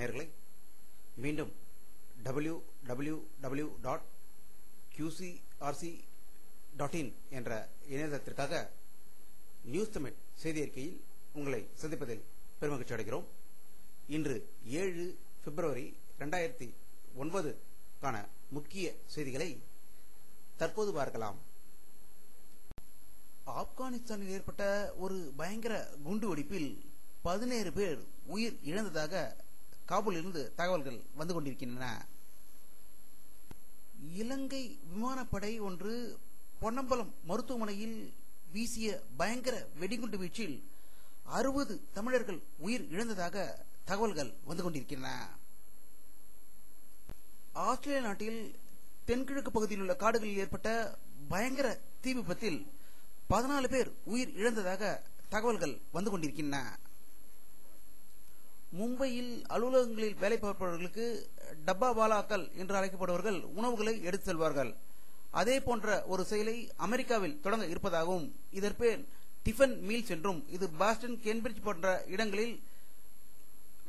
நேயர்களே, மீண்டும் www.qcrc.in என்ற இணையதளத்திற்காக நியூஸ் தமிழ் செய்தி அறிக்கையில் உங்களை சந்திப்பதில் பெருமகிழ்ச்சி அடைகிறோம். இன்று 7 பிப்ரவரி 2009 முக்கிய செய்திகளை தற்போது பார்க்கலாம். ஆப்கானிஸ்தானில் ஏற்பட்ட ஒரு பயங்கர குண்டுவெடிப்பில் 17 பேர் உயிர் இழந்ததாக காபூலிலிருந்து தகவல்கள் வந்து கொண்டிருக்கின்றன. இலங்கை விமானப்படை ஒன்று பொன்னம்பலம் மருத்துவமனையில் வீசிய பயங்கர வெடிகுண்டு வீச்சில் 60 தமிழர்கள் உயிர் இழந்ததாக தகவல்கள் வந்து கொண்டிருக்கின்றன. ஆஸ்திரேலியா நாட்டில் தென்கிழக்கு பகுதியில் உள்ள காடுகளில் ஏற்பட்ட பயங்கர தீ விபத்தில் 14 பேர் உயிர் இழந்ததாக தகவல்கள் வந்து கொண்டிருக்கின்றன. மும்பையில் அலுவலகங்களில் வேலை பார்ப்பவர்களுக்கு டப்பாவாலாக்கள் என்று அழைக்கப்படுபவர்கள் உணவுகளை எடுத்து செல்வார்கள். அதே போன்ற ஒரு செயலை அமெரிக்காவில் தொடங்க இருப்பதாகவும், இதன் பேர் டிஃபன் மீல்ஸ் என்றும், இது பாஸ்டன், கேம்பிரிட்ஜ் போன்ற இடங்களில்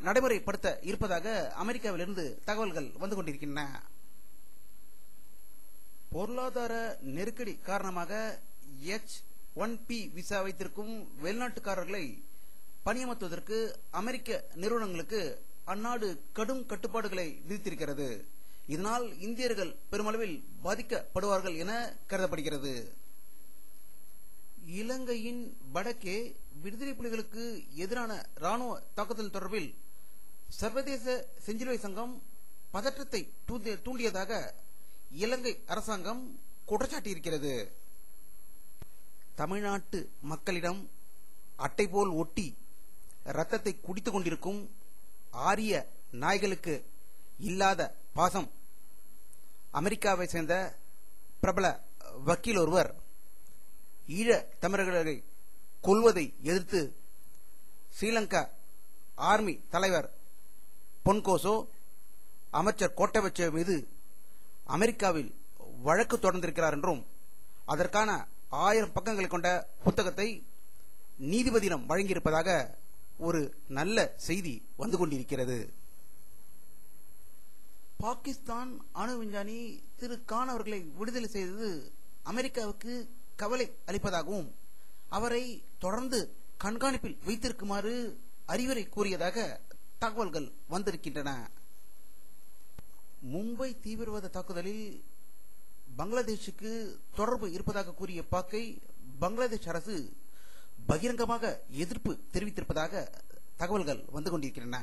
நடைமுறைப்படுத்த இருப்பதாக அமெரிக்காவிலிருந்து தகவல்கள் வந்து கொண்டிருக்கின்றன. பொருளாதார நெருக்கடி காரணமாக H-1B விசா வைத்திருக்கும் வெளிநாட்டுக்காரர்களை பணியமர்த்துவதற்கு அமெரிக்க நிறுவனங்களுக்கு அந்நாடு கடும் கட்டுப்பாடுகளை விதித்திருக்கிறது. இதனால் இந்தியர்கள் பெருமளவில் பாதிக்கப்படுவார்கள் என கருதப்படுகிறது. இலங்கையின் வடக்கே விடுதலை புலிகளுக்கு எதிரான ராணுவ தாக்குதல் தொடர்பில் சர்வதேச செஞ்சிலுவை சங்கம் பதற்றத்தை தூண்டியதாக இலங்கை அரசாங்கம் குற்றச்சாட்டியிருக்கிறது. தமிழ்நாட்டு மக்களிடம் அட்டை போல் ஒட்டி ரத்தத்தை குடித்துக் கொண்டிருக்கும் ஆரிய நாய்களுக்கு இல்லாத பாசம் அமெரிக்காவை சேர்ந்த பிரபல வக்கீல் ஒருவர் ஈழ தமிழர்களை கொல்வதை எதிர்த்து ஸ்ரீலங்கா ஆர்மி தலைவர் பொன்கோசோ, அமைச்சர் கோட்டபச்ச மீது அமெரிக்காவில் வழக்கு தொடர்ந்திருக்கிறார் என்றும், அதற்கான 1000 பக்கங்களை கொண்ட புத்தகத்தை நீதிபதியிடம் வழங்கியிருப்பதாக ஒரு நல்ல செய்தி வந்து கொண்டிருக்கிறது. பாகிஸ்தான் அணு விஞ்ஞானி திரு கான் அவர்களை விடுதலை செய்தது அமெரிக்காவுக்கு கவலை அளிப்பதாகவும், அவரை தொடர்ந்து கண்காணிப்பில் வைத்திருக்குமாறு அறிவுரை கூறியதாக தகவல்கள் வந்திருக்கின்றன. மும்பை தீவிரவாத தாக்குதலில் பங்களாதேஷுக்கு தொடர்பு இருப்பதாக கூறிய பாக்கை பங்களாதேஷ் அரசு பகிரங்கமாக எதிர்ப்பு தெரிவித்திருப்பதாக தகவல்கள் வந்து கொண்டிருக்கின்றன.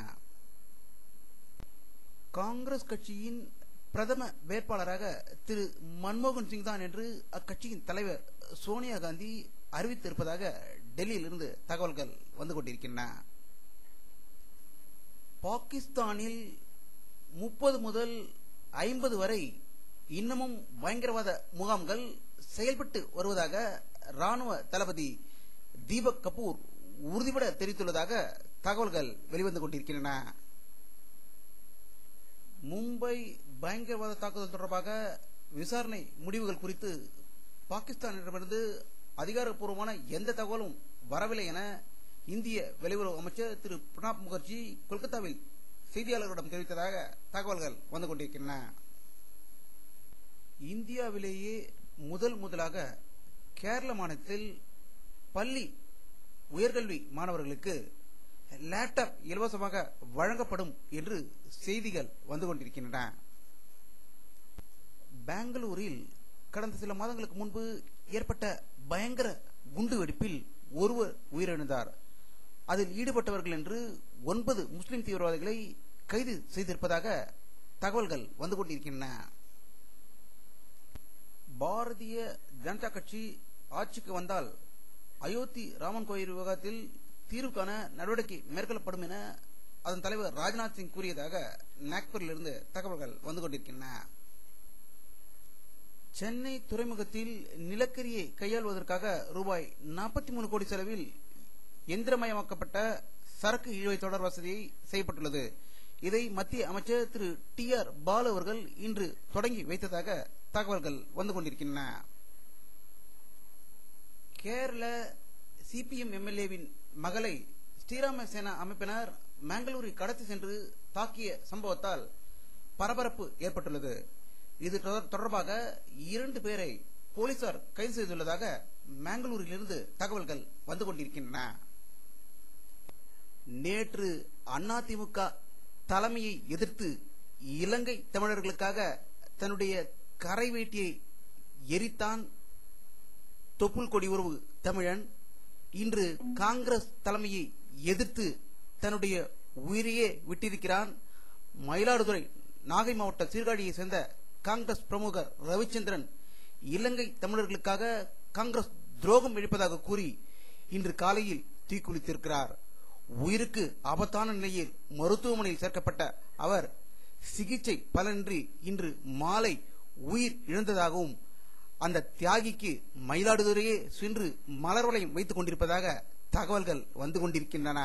காங்கிரஸ் கட்சியின் பிரதம வேட்பாளராக திரு மன்மோகன் சிங் தான் என்று அக்கட்சியின் தலைவர் சோனியா காந்தி அறிவித்திருப்பதாக டெல்லியில் இருந்து தகவல்கள் வந்து கொண்டிருக்கின்றன. பாகிஸ்தானில் 30 முதல் 50 வரை இன்னமும் பயங்கரவாத முகாம்கள் செயல்பட்டு வருவதாக ராணுவ தளபதி தீபக் கபூர் உறுதிபட தெரிவித்துள்ளதாக தகவல்கள் வெளிவந்து கொண்டிருக்கின்றன. மும்பை பயங்கரவாத தாக்குதல் தொடர்பாக விசாரணை முடிவுகள் குறித்து பாகிஸ்தானிடமிருந்து அதிகாரப்பூர்வமான எந்த தகவலும் வரவில்லை என இந்திய வெளியுறவு அமைச்சர் திரு பிரணாப் முகர்ஜி கொல்கத்தாவில் செய்தியாளர்களிடம் தெரிவித்ததாக தகவல்கள் வந்து கொண்டிருக்கின்றன. இந்தியாவிலேயே முதலாக கேரள மாநிலத்தில் பள்ளி உயர்கல்வி மாணவர்களுக்கு லேப்டாப் இலவசமாக வழங்கப்படும் என்று செய்திகள் வந்து கொண்டிருக்கின்றன. பெங்களூரில் கடந்த சில மாதங்களுக்கு முன்பு ஏற்பட்ட பயங்கர குண்டு வெடிப்பில் ஒருவர் உயிரிழந்தார். அதில் ஈடுபட்டவர்கள் என்று 9 முஸ்லிம் தீவிரவாதிகளை கைது செய்திருப்பதாக தகவல்கள் வந்து கொண்டிருக்கின்றன. பாரதிய ஜனதா கட்சி ஆட்சிக்கு வந்தால் அயோத்தி ராமன் கோயில் விவகாரத்தில் தீர்வு காண நடவடிக்கை மேற்கொள்ளப்படும் என அதன் தலைவர் ராஜ்நாத் சிங் கூறியதாக நாக்பூரிலிருந்து தகவல்கள் வந்து கொண்டிருக்கின்றன. சென்னை துறைமுகத்தில் நிலக்கரியை கையாள்வதற்காக ரூபாய் 43 கோடி செலவில் எந்திரமயமாக்கப்பட்ட சரக்கு இழுவை தொடர் வசதியை செய்யப்பட்டுள்ளது. இதை மத்திய அமைச்சர் திரு TR பாலு அவர்கள் இன்று தொடங்கி வைத்ததாக தகவல்கள் வந்து கொண்டிருக்கின்றன. கேரள CPM MLAவின் மகளை ஸ்ரீராம சேனா அமைப்பினர் மேங்களூரில் கடத்தி சென்று தாக்கிய சம்பவத்தால் பரபரப்பு ஏற்பட்டுள்ளது. இது தொடர்பாக 2 பேரை போலீசார் கைது செய்துள்ளதாக மேங்களூரிலிருந்து தகவல்கள் வந்து கொண்டிருக்கின்றன. நேற்று அதிமுக தலைமையை எதிர்த்து இலங்கை தமிழர்களுக்காக தன்னுடைய கரை வேட்டியை எரித்தான் தொப்புள் கொடி உறவு தமிழன். இன்று காங்கிரஸ் தலைமையை எதிர்த்து தன்னுடைய உயிரையே விட்டிருக்கிறான். மயிலாடுதுறை நாகை மாவட்ட சீர்காழியை சேர்ந்த காங்கிரஸ் பிரமுகர் ரவிச்சந்திரன் இலங்கை தமிழர்களுக்காக காங்கிரஸ் துரோகம் இழைப்பதாக கூறி இன்று காலையில் தீக்குளித்திருக்கிறார். உயிருக்கு ஆபத்தான நிலையில் மருத்துவமனையில் சேர்க்கப்பட்ட அவர் சிகிச்சை பலனின்றி இன்று மாலை உயிர் இழந்ததாகவும் அந்த தியாகிக்கு மயிலாடுதுறையே சென்று மலர் வளையம் வைத்துக் கொண்டிருப்பதாக தகவல்கள் வந்து கொண்டிருக்கின்றன.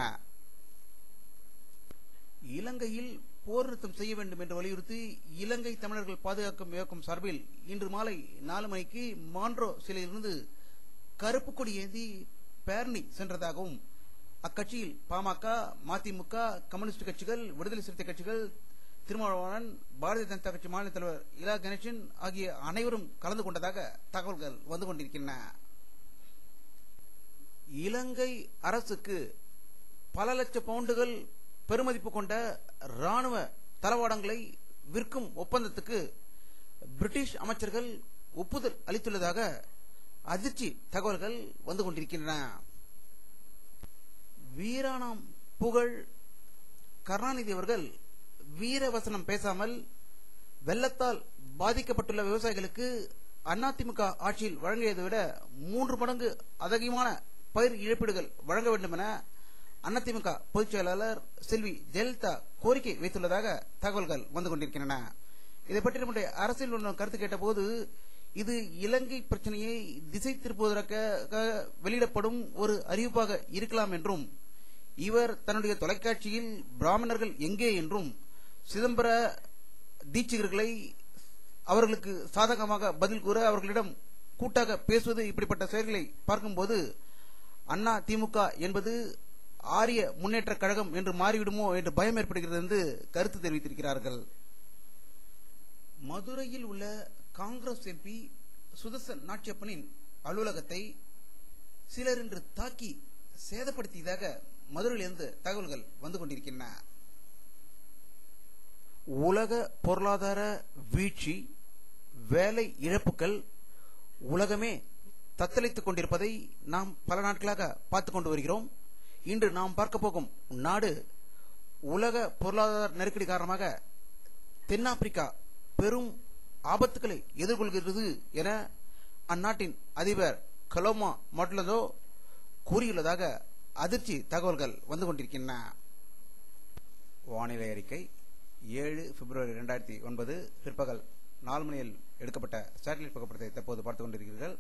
இலங்கையில் போர் நிறுத்தம் செய்ய வேண்டும் என்று வலியுறுத்தி இலங்கை தமிழர்கள் பாதுகாக்கும் இயக்கம் சார்பில் இன்று மாலை 4 மணிக்கு மாண்ட்ரோ சிலையிலிருந்து கருப்பு கொடி ஏந்தி பேரணி சென்றதாகவும் அக்கட்சியில் பாமக, மதிமுக, கம்யூனிஸ்ட் கட்சிகள், விடுதலை சிறுத்தை கட்சிகள், திருமாவளவன், பாரதிய ஜனதா கட்சி மாநில தலைவர் இலா கணேசன் ஆகிய அனைவரும் கலந்து கொண்டதாக தகவல்கள் வந்து கொண்டிருக்கின்றன. இலங்கை அரசுக்கு பல லட்சம் பவுண்டுகள் பெருமதிப்பு கொண்ட ராணுவ தளவாடங்களை விற்கும் ஒப்பந்தத்துக்கு பிரிட்டிஷ் அமைச்சர்கள் ஒப்புதல் அளித்துள்ளதாக அதிர்ச்சி தகவல்கள் வந்து கொண்டிருக்கின்றன. வீராணம் புகழ் கருணாநிதி அவர்கள் வீரவசனம் பேசாமல் வெள்ளத்தால் பாதிக்கப்பட்டுள்ள விவசாயிகளுக்கு அதிமுக ஆட்சியில் வழங்கியதை விட 3 மடங்கு அதிகமான பயிர் இழப்பீடுகள் வழங்க வேண்டும் என அதிமுக பொதுச் செயலாளர் செல்வி ஜெயலலிதா கோரிக்கை வைத்துள்ளதாக தகவல்கள் வந்து கொண்டிருக்கின்றன. இதை பற்றி நம்முடைய அரசியல் கருத்து கேட்டபோது இது இலங்கை பிரச்சனையை திசை திருப்புவதற்காக வெளியிடப்படும் ஒரு அறிவிப்பாக இருக்கலாம் என்றும், இவர் தன்னுடைய தொலைக்காட்சியில் பிராமணர்கள் எங்கே என்றும் சிதம்பர தீட்சிதர்களை அவர்களுக்கு சாதகமாக பதில் கூற அவர்களிடம் கூட்டாக பேசுவது இப்படிப்பட்ட செயல்களை பார்க்கும்போது அண்ணா திமுக என்பது ஆரிய முன்னேற்ற கழகம் என்று மாறிவிடுமோ என்று பயம் ஏற்படுகிறது என்று கருத்து தெரிவித்திருக்கிறார்கள். மதுரையில் உள்ள காங்கிரஸ் எம்பி சுதர்சன் நாச்சியப்பனின் அலுவலகத்தை சிலர் இன்று தாக்கி சேதப்படுத்தியதாக மதுரையிலிருந்து தகவல்கள் வந்து கொண்டிருக்கின்றன. உலக பொருளாதார வீழ்ச்சி, வேலை இழப்புகள் உலகமே தத்தளித்துக் கொண்டிருப்பதை நாம் பல நாட்களாக பார்த்துக் கொண்டு வருகிறோம். இன்று நாம் பார்க்க போகும் நாடு உலக பொருளாதார நெருக்கடி காரணமாக தென்னாப்பிரிக்கா பெரும் ஆபத்துக்களை எதிர்கொள்கிறது என அந்நாட்டின் அதிபர் கலோமா மட்லதோ கூறியுள்ளதாக அதிர்ச்சி தகவல்கள் வந்து கொண்டிருக்கின்றன. வானிலை அறிக்கை 7 பிப்ரவரி 2009 பிற்பகல் 4 மணியில் எடுக்கப்பட்ட சேட்டலைட் புகைப்படத்தை தற்போது பார்த்துக் கொண்டிருக்கிறீர்கள்.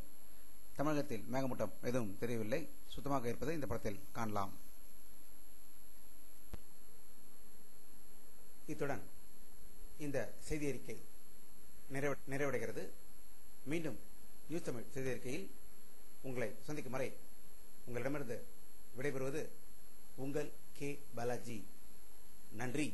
தமிழகத்தில் மேகமூட்டம் எதுவும் தெரியவில்லை, சுத்தமாக இருப்பதை இந்த படத்தில் காணலாம். இத்துடன் இந்த செய்தி அறிக்கை நிறைவடைகிறது. மீண்டும் நியூஸ் தமிழ் செய்தி அறிக்கையில் உங்களை சந்திக்கும் வரை உங்களிடமிருந்து விடைபெறுவது உங்கள் கே பாலாஜி. நன்றி.